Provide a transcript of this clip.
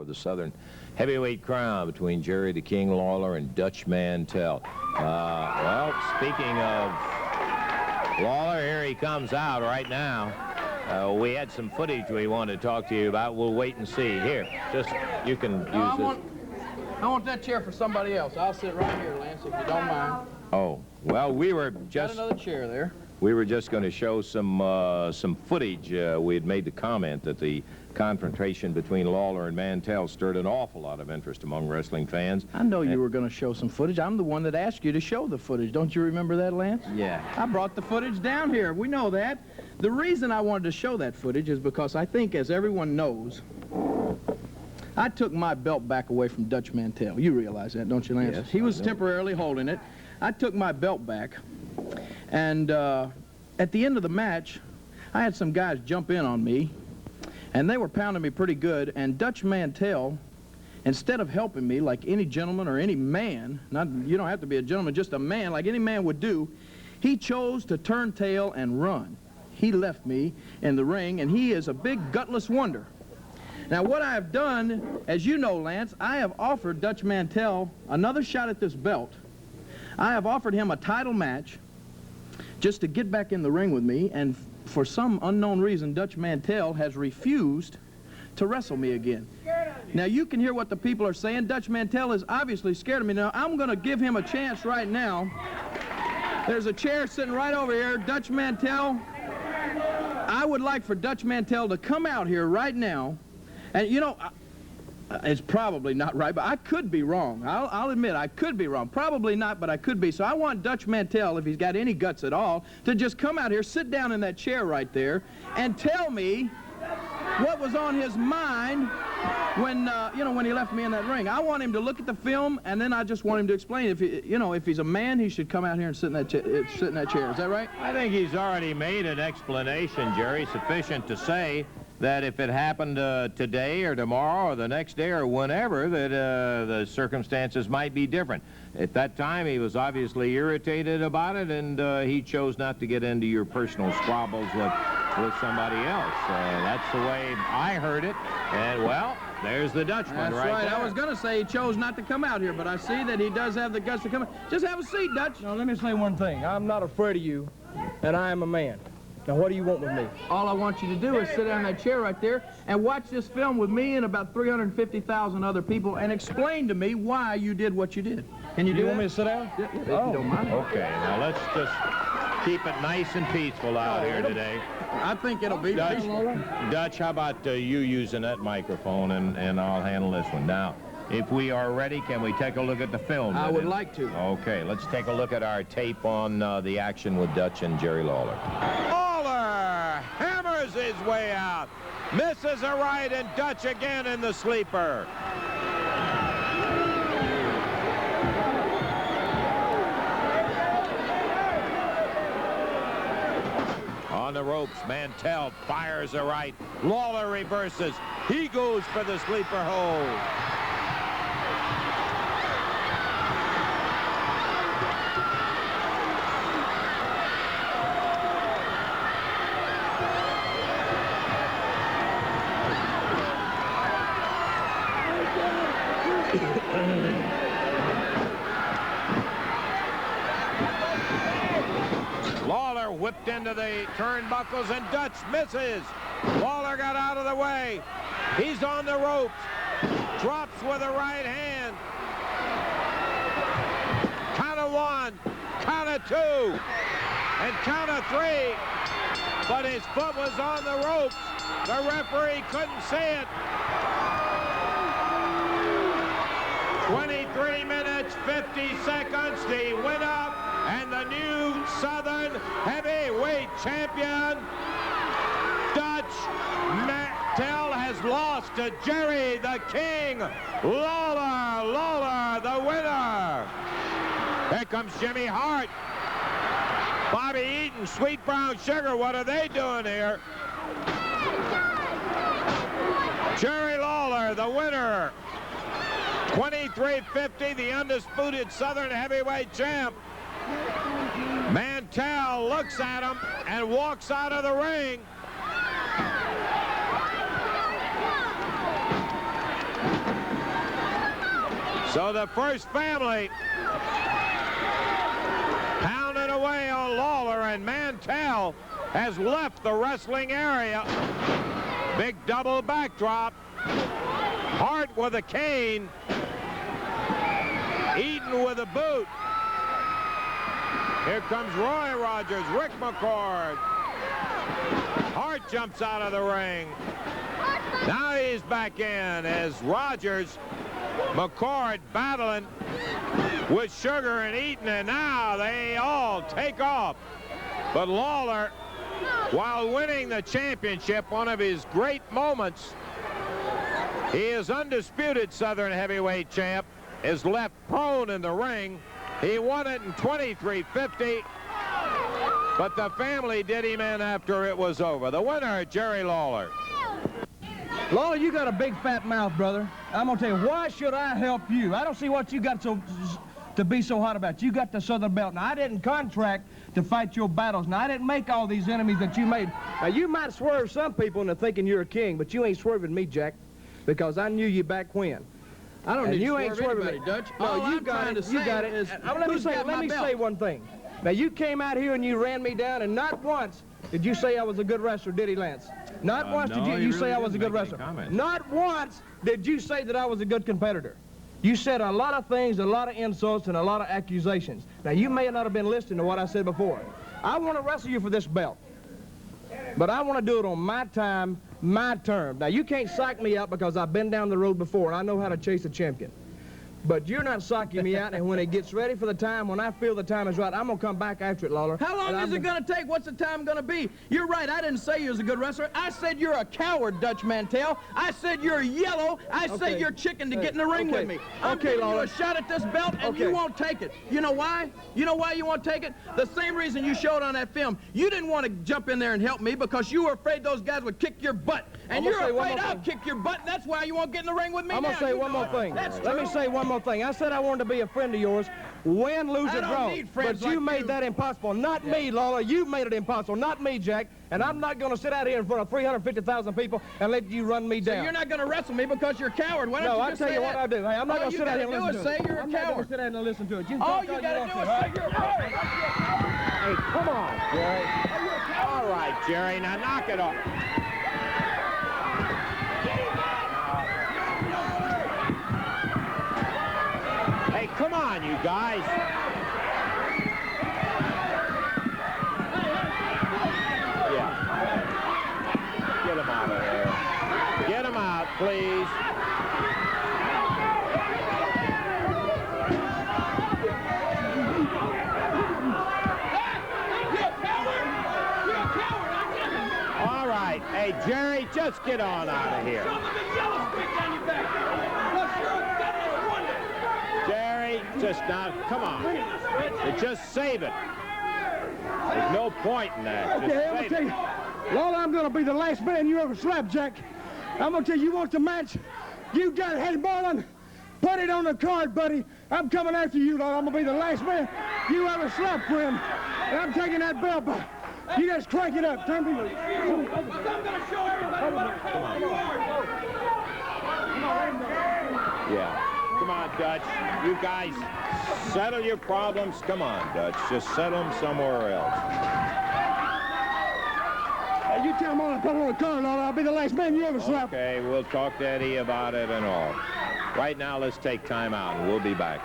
the Southern heavyweight crown between Jerry the King Lawler and Dutch Mantell. Well, speaking of Lawler, here he comes out right now. We had some footage we want to talk to you about. We'll wait and see. Here, just, you can use this. I want that chair for somebody else. I'll sit right here, Lance, if you don't mind. Oh, well, we were Got another chair there. We were just going to show some footage. We had made the comment that the confrontation between Lawler and Mantell stirred an awful lot of interest among wrestling fans. I know you were going to show some footage. I'm the one that asked you to show the footage. Don't you remember that, Lance? Yeah. I brought the footage down here. We know that. The reason I wanted to show that footage is because I think, as everyone knows, I took my belt back away from Dutch Mantell. You realize that, don't you, Lance? Yes, he was temporarily holding it. I took my belt back, and at the end of the match, I had some guys jump in on me, and they were pounding me pretty good, and Dutch Mantell, instead of helping me like any gentleman or any man, you don't have to be a gentleman, just a man, like any man would do, he chose to turn tail and run. He left me in the ring, and he is a big gutless wonder. Now, what I have done, as you know, Lance, I have offered Dutch Mantell another shot at this belt. I have offered him a title match just to get back in the ring with me, and for some unknown reason, Dutch Mantell has refused to wrestle me again. Now, you can hear what the people are saying. Dutch Mantell is obviously scared of me. Now, I'm going to give him a chance right now. There's a chair sitting right over here. Dutch Mantell, I would like for Dutch Mantell to come out here right now. And, you know, it's probably not right, but I could be wrong. I'll admit I could be wrong. Probably not, but I could be. So I want Dutch Mantell, if he's got any guts at all, to just come out here, sit down in that chair right there, and tell me what was on his mind when, you know, when he left me in that ring. I want him to look at the film, and then I just want him to explain. If he, you know, if he's a man, he should come out here and sit in that chair. Is that right? I think he's already made an explanation, Jerry, sufficient to say that if it happened today or tomorrow or the next day or whenever, that the circumstances might be different. At that time, he was obviously irritated about it, and he chose not to get into your personal squabbles with somebody else. That's the way I heard it. And, well, there's the Dutchman That's right there. I was going to say he chose not to come out here, but I see that he does have the guts to come out. Just have a seat, Dutch. Now, let me say one thing. I'm not afraid of you, and I am a man. Now, what do you want with me? All I want you to do is sit down in that chair right there and watch this film with me and about 350,000 other people and explain to me why you did what you did. Can you do that? You want me to sit down? Yeah, if you don't mind. Okay, now let's just keep it nice and peaceful out here today. I think it'll be Dutch, how about you using that microphone, and I'll handle this one. Now, if we are ready, can we take a look at the film? I would like to. Okay, let's take a look at our tape on the action with Dutch and Jerry Lawler. Lawler hammers his way out. Misses a right, and Dutch again in the sleeper. On the ropes, Mantell fires a right. Lawler reverses. He goes for the sleeper hold. Lawler whipped into the turnbuckles, and Dutch misses. Lawler got out of the way. He's on the ropes. Drops with a right hand. Count of one, count of two, and count of three. But his foot was on the ropes. The referee couldn't see it. 23 minutes, 50 seconds. The winner and the new Southern heavyweight champion, Dutch Mantell, has lost to Jerry the King Lawler. Lawler, the winner. Here comes Jimmy Hart. Bobby Eaton, Sweet Brown Sugar. What are they doing here? Jerry Lawler, the winner. 23-50, the undisputed Southern heavyweight champ. Mantell looks at him and walks out of the ring. So the first family pounding away on Lawler, and Mantell has left the wrestling area. Big double backdrop. Hart with a cane. Eaton with a boot. Here comes Roy Rogers, Rick McCord. Hart jumps out of the ring. Now he's back in as Rogers, McCord battling with Sugar and Eaton, and now they all take off. But Lawler, while winning the championship, one of his great moments, he is undisputed Southern heavyweight champ, is left prone in the ring. He won it in 23:50, but the family did him in after it was over. The winner, Jerry Lawler. Lawler, you got a big fat mouth, brother. I'm gonna tell you, why should I help you? I don't see what you got to be so hot about. You got the Southern belt. Now, I didn't contract to fight your battles. Now, I didn't make all these enemies that you made. Now, you might swerve some people into thinking you're a king, but you ain't swerving me, Jack, because I knew you back when. I don't need you to ain't swerve swerving anybody, Dutch. No, All you I'm got trying it. to You say got it. is, Let me who's say one thing. Now, you came out here and you ran me down, and not once did you say I was a good wrestler, did he, Lance? Not once did you say I was a good wrestler. Not once did you say that I was a good competitor. You said a lot of things, a lot of insults, and a lot of accusations. Now, you may not have been listening to what I said before. I want to wrestle you for this belt, but I want to do it on my time, my term. Now, you can't psych me out because I've been down the road before, and I know how to chase a champion. But you're not psyching me out, and when it gets ready for the time, when I feel the time is right, I'm going to come back after it, Lawler. How long is it going to take? What's the time going to be? You're right. I didn't say you was a good wrestler. I said you're a coward, Dutch Mantell. I said you're yellow. I said you're chicken to get in the ring with me. I'm giving you a shot at this belt, and you won't take it. You know why? You know why you won't take it? The same reason you showed on that film. You didn't want to jump in there and help me because you were afraid those guys would kick your butt. And you're afraid I'll kick your butt, and that's why you won't get in the ring with me. I'm going to say one more thing. Let me say one more thing. I said I wanted to be a friend of yours, win, lose, or draw. But you made that impossible. Not me, Lawler. You made it impossible. Not me, Jack. And I'm not going to sit out here in front of 350,000 people and let you run me down. So you're not going to wrestle me because you're a coward. Why don't you just say that? No, I'll tell you what I do. Hey, I'm not going to sit out here and listen to it. Say you're a I'm coward. not going to sit out and listen to it. All you got to do is say you're a coward. Hey, come on, Jerry. All right, Jerry, now knock it off. Hey, come on, you guys. Yeah. Get him out of there. Get him out, please. All right. Hey, Jerry, just get on out of here. Jerry, just now, come on. Just save it. There's no point in that. Just Okay, I'm going to tell you, Lawler, I'm going to be the last man you ever slapped, Jack. I'm going to tell you, you want the match? You got it. Hey, Marlon, put it on the card, buddy. I'm coming after you, Lawler. I'm going to be the last man you ever slapped, friend. And I'm taking that belt back. You just crank it up. Turn me loose. I'm going to show everybody what you are. Yeah. Come on, Dutch. You guys settle your problems. Come on, Dutch. Just settle them somewhere else. Hey, you tell Marlon to put it on the card, Lawler. I'll be the last man you ever slapped. Okay, we'll talk to Eddie about it and all. Right now, let's take time out, and we'll be back.